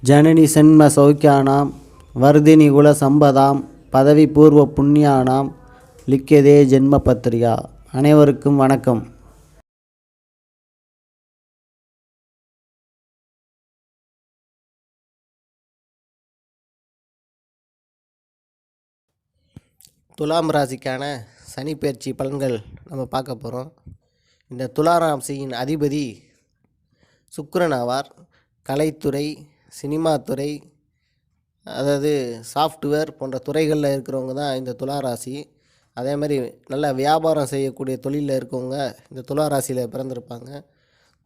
ஜனனி சென்ம சௌக்கியானாம் வர்தினி குல சம்பதாம் பதவி பூர்வ புண்ணியானாம் லிக்கியதே ஜென்ம பத்திரிகா. அனைவருக்கும் வணக்கம். துலாம் ராசிக்கான சனி பயிற்சி பலன்கள் நம்ம பார்க்க போகிறோம். இந்த துலாம் ராசியின் அதிபதி சுக்கிரன் ஆவார். கலைத்துறை, சினிமாத்துறை, அதாவது சாஃப்ட்வேர் போன்ற துறைகளில் இருக்கிறவங்க தான் இந்த துலா ராசி. அதே மாதிரி நல்ல வியாபாரம் செய்யக்கூடிய தொழிலில் இருக்கவங்க இந்த துலா ராசியில் பிறந்திருப்பாங்க.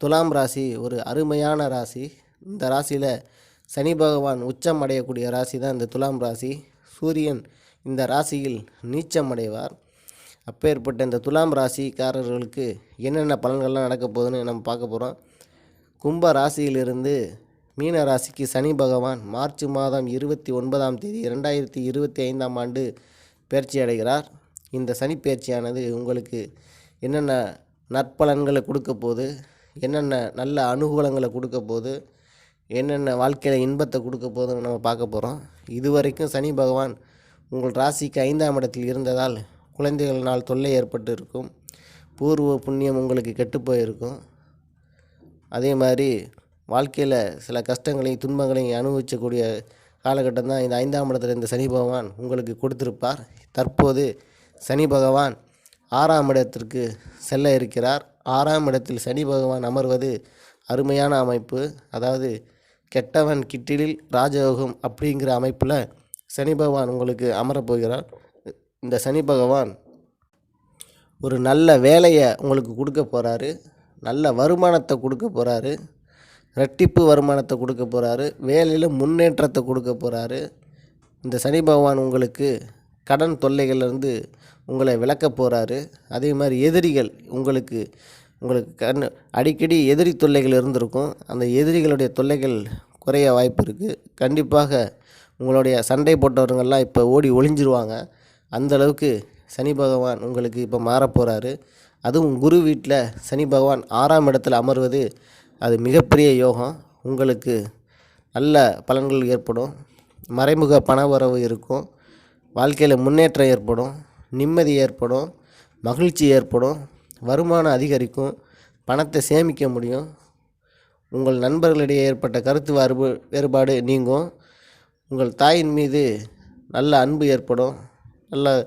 துலாம் ராசி ஒரு அருமையான ராசி. இந்த ராசியில் சனி பகவான் உச்சம் அடையக்கூடிய ராசி தான் இந்த துலாம் ராசி. சூரியன் இந்த ராசியில் நீச்சம் அடைவார். அப்பேற்பட்ட இந்த துலாம் ராசிக்காரர்களுக்கு என்னென்ன பலன்கள்லாம் நடக்க போகுதுன்னு நம்ம பார்க்க போகிறோம். கும்ப ராசியிலிருந்து மீன ராசிக்கு சனி பகவான் மார்ச் மாதம் 29ஆம் தேதி 2025ஆம் ஆண்டு பயிற்சி அடைகிறார். இந்த சனி பயிற்சியானது உங்களுக்கு என்னென்ன நற்பலன்களை கொடுக்க போகுது, என்னென்ன நல்ல அனுகூலங்களை கொடுக்க போகுது, என்னென்ன வாழ்க்கையில் இன்பத்தை கொடுக்க போகுதுன்னு நம்ம பார்க்க போகிறோம். இதுவரைக்கும் சனி பகவான் உங்கள் ராசிக்கு 5ஆம் இடத்தில் இருந்ததால் குழந்தைகளினால் தொல்லை ஏற்பட்டு இருக்கும். பூர்வ புண்ணியம் உங்களுக்கு கெட்டு போயிருக்கும். அதே மாதிரி வாழ்க்கையில் சில கஷ்டங்களையும் துன்பங்களையும் அனுபவிக்கக்கூடிய காலகட்டம் தான் இந்த 5ஆம் இடத்துல இந்த சனி பகவான் உங்களுக்கு கொடுத்திருப்பார். தற்போது சனி பகவான் 6ஆம் இடத்திற்கு செல்ல இருக்கிறார். 6ஆம் இடத்தில் சனி பகவான் அமர்வது அருமையான அமைப்பு. அதாவது கெட்டவன் கிட்டிலில் ராஜயோகம் அப்படிங்கிற அமைப்பில் சனி பகவான் உங்களுக்கு அமரப்போகிறார். இந்த சனி பகவான் ஒரு நல்ல வேலையை உங்களுக்கு கொடுக்க போகிறாரு. நல்ல வருமானத்தை கொடுக்க போகிறாரு. இரட்டிப்பு வருமானத்தை கொடுக்க போகிறாரு. வேலையில் முன்னேற்றத்தை கொடுக்க போகிறாரு. இந்த சனி பகவான் உங்களுக்கு கடன் தொல்லைகள்லேருந்து உங்களை விலக்க போகிறாரு. அதே மாதிரி எதிரிகள் உங்களுக்கு அடிக்கடி எதிரி தொல்லைகள் இருந்திருக்கும். அந்த எதிரிகளுடைய தொல்லைகள் குறைய வாய்ப்பு இருக்குது. கண்டிப்பாக உங்களுடைய சண்டை போட்டவர்கள்லாம் இப்போ ஓடி ஒளிஞ்சிருவாங்க. அந்தளவுக்கு சனி பகவான் உங்களுக்கு இப்போ மாறப்போகிறாரு. அதுவும் குரு வீட்டில் சனி பகவான் 6ஆம் இடத்தில் அமர்வது அது மிகப்பெரிய யோகம். உங்களுக்கு நல்ல பலன்கள் ஏற்படும். மறைமுக பண வரவு இருக்கும். வாழ்க்கையில் முன்னேற்றம் ஏற்படும். நிம்மதி ஏற்படும். மகிழ்ச்சி ஏற்படும். வருமானம் அதிகரிக்கும். பணத்தை சேமிக்க முடியும். உங்கள் நண்பர்களிடையே ஏற்பட்ட கருத்து வேறுபாடு நீங்கும். உங்கள் தாயின் மீது நல்ல அன்பு ஏற்படும். நல்ல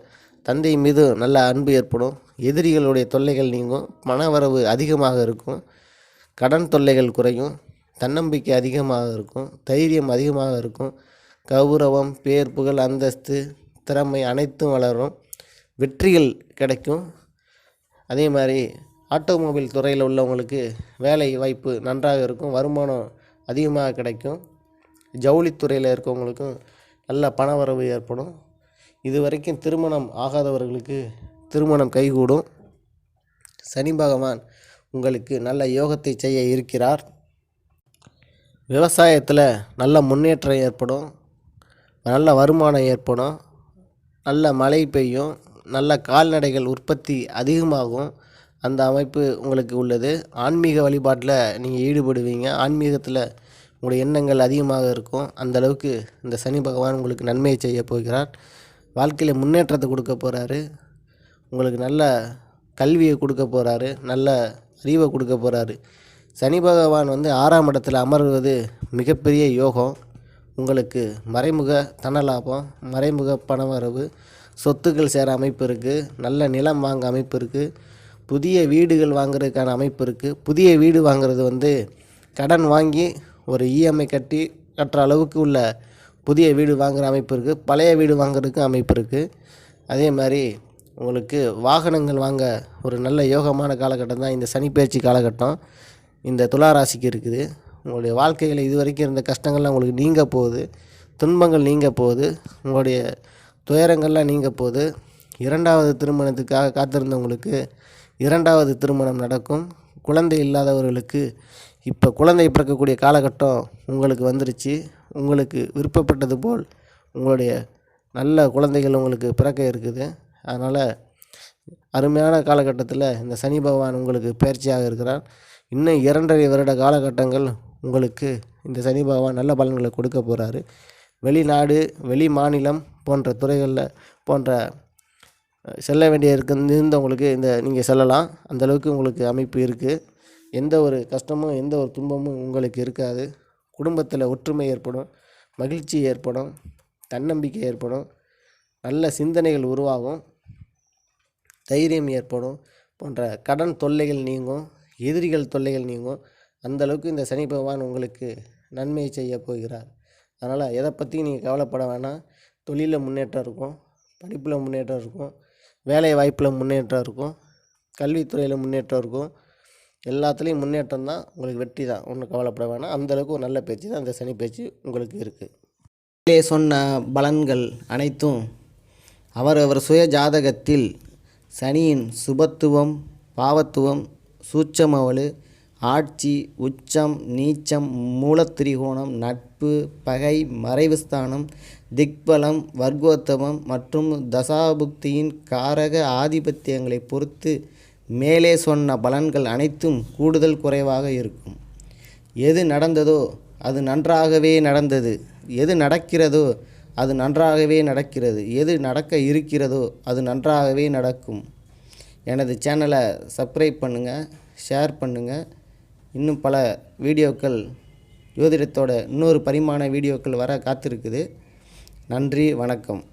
தந்தை மீது நல்ல அன்பு ஏற்படும். எதிரிகளுடைய தொல்லைகள் நீங்கும். பணவரவு அதிகமாக இருக்கும். கடன் தொல்லைகள் குறையும். தன்னம்பிக்கை அதிகமாக இருக்கும். தைரியம் அதிகமாக இருக்கும். கௌரவம், பேர், புகழ், அந்தஸ்து, திறமை அனைத்தும் வளரும். வெற்றிகள் கிடைக்கும். அதே மாதிரி ஆட்டோமொபைல் துறையில் உள்ளவங்களுக்கு வேலை வாய்ப்பு நன்றாக இருக்கும். வருமானம் அதிகமாக கிடைக்கும். ஜவுளித்துறையில் இருக்கவங்களுக்கும் நல்ல பணவரவு ஏற்படும். இதுவரைக்கும் திருமணம் ஆகாதவர்களுக்கு திருமணம் கைகூடும். சனி பகவான் உங்களுக்கு நல்ல யோகத்தை செய்ய இருக்கிறார். விவசாயத்தில் நல்ல முன்னேற்றம் ஏற்படும். நல்ல வருமானம் ஏற்படும். நல்ல மழை பெய்யும். நல்ல கால்நடைகள் உற்பத்தி அதிகமாகும். அந்த அமைப்பு உங்களுக்கு உள்ளது. ஆன்மீக வழிபாட்டில் நீங்கள் ஈடுபடுவீங்க. ஆன்மீகத்தில் உங்களுடைய எண்ணங்கள் அதிகமாக இருக்கும். அந்தளவுக்கு இந்த சனி பகவான் உங்களுக்கு நன்மையை செய்ய போகிறார். வாழ்க்கையில் முன்னேற்றத்தை கொடுக்க போகிறாரு. உங்களுக்கு நல்ல கல்வியை கொடுக்க போகிறாரு. நல்ல அறிவை கொடுக்க போகிறாரு. சனி பகவான் 6ஆம் இடத்தில் அமர்வது மிகப்பெரிய யோகம். உங்களுக்கு மறைமுக தனலாபம், மறைமுக பணவரவு, சொத்துக்கள் சேர அமைப்பு இருக்குது. நல்ல நிலம் வாங்க அமைப்பு இருக்குது. புதிய வீடுகள் வாங்குறதுக்கான அமைப்பு இருக்குது. புதிய வீடு வாங்குறது கடன் வாங்கி ஒரு இஎம்ஐ கட்டுற அளவுக்கு உள்ள புதிய வீடு வாங்குகிற அமைப்பு இருக்குது. பழைய வீடு வாங்குறதுக்கு அமைப்பு இருக்குது. அதே மாதிரி உங்களுக்கு வாகனங்கள் வாங்க ஒரு நல்ல யோகமான காலகட்டம் தான் இந்த சனி பயிற்சி காலகட்டம் இந்த துலா ராசிக்கு இருக்குது. உங்களுடைய வாழ்க்கையில் இதுவரைக்கும் இருந்த கஷ்டங்கள்லாம் உங்களுக்கு நீங்க போகுது. துன்பங்கள் நீங்க போகுது. உங்களுடைய துயரங்கள்லாம் நீங்க போகுது. 2வது திருமணத்துக்காக காத்திருந்தவங்களுக்கு 2வது திருமணம் நடக்கும். குழந்தை இல்லாதவர்களுக்கு இப்போ குழந்தை பிறக்கக்கூடிய காலகட்டம் உங்களுக்கு வந்துருச்சு. உங்களுக்கு விருப்பப்பட்டது போல் உங்களுடைய நல்ல குழந்தைகள் உங்களுக்கு பிறக்க இருக்குது. அதனால் அருமையான காலகட்டத்தில் இந்த சனி பகவான் உங்களுக்கு பயிற்சியாக இருக்கிறார். இன்னும் 2.5 வருட காலகட்டங்கள் உங்களுக்கு இந்த சனி பகவான் நல்ல பலன்களை கொடுக்க போகிறாரு. வெளிநாடு, வெளி மாநிலம் போன்ற துறைகளில் போன்ற செல்ல வேண்டிய இருந்தவங்களுக்கு நீங்கள் செல்லலாம். அந்தளவுக்கு உங்களுக்கு அமைப்பு இருக்குது. எந்த ஒரு கஷ்டமும் எந்த ஒரு துன்பமும் உங்களுக்கு இருக்காது. குடும்பத்தில் ஒற்றுமை ஏற்படும், மகிழ்ச்சி ஏற்படும், தன்னம்பிக்கை ஏற்படும், நல்ல சிந்தனைகள் உருவாகும், தைரியம் ஏற்படும், போன்ற கடன் தொல்லைகள் நீங்கும், எதிரிகள் தொல்லைகள் நீங்கும். அந்தளவுக்கு இந்த சனி பகவான் உங்களுக்கு நன்மை செய்ய போகிறார். அதனால் எதை பற்றியும் நீங்கள் கவலைப்பட வேணாம். தொழிலில் முன்னேற்றம் இருக்கும், படிப்பில் முன்னேற்றம் இருக்கும், வேலை வாய்ப்பில் முன்னேற்றம் இருக்கும், கல்வித்துறையில் முன்னேற்றம் இருக்கும். எல்லாத்துலேயும் முன்னேற்றம் தான், உங்களுக்கு வெற்றி தான். ஒன்றும் கவலைப்பட வேணாம். அந்தளவுக்கு ஒரு நல்ல பேச்சு தான் இந்த சனி பேச்சு உங்களுக்கு இருக்குது. இதிலே சொன்ன பலன்கள் அனைத்தும் அவரவர் சுய ஜாதகத்தில் சனியின் சுபத்துவம், பாவத்துவம், சூட்சமவலு, ஆட்சி, உச்சம், நீச்சம், மூலத்திரிகோணம், நட்பு, பகை, மறைவு ஸ்தானம், திக்பலம், வர்க்கோத்தமம் மற்றும் தசாபுக்தியின் காரக ஆதிபத்தியங்களை பொறுத்து மேலே சொன்ன பலன்கள் அனைத்தும் கூடுதல் குறைவாக இருக்கும். எது நடந்ததோ அது நன்றாகவே நடந்தது, எது நடக்கிறதோ அது நன்றாகவே நடக்கிறது, எது நடக்க இருக்கிறதோ அது நன்றாகவே நடக்கும். எனது சேனலை சப்ஸ்கிரைப் பண்ணுங்கள், ஷேர் பண்ணுங்கள். இன்னும் பல வீடியோக்கள், ஜோதிடத்தோட இன்னொரு பரிமாண வீடியோக்கள் வர காத்திருக்குது. நன்றி, வணக்கம்.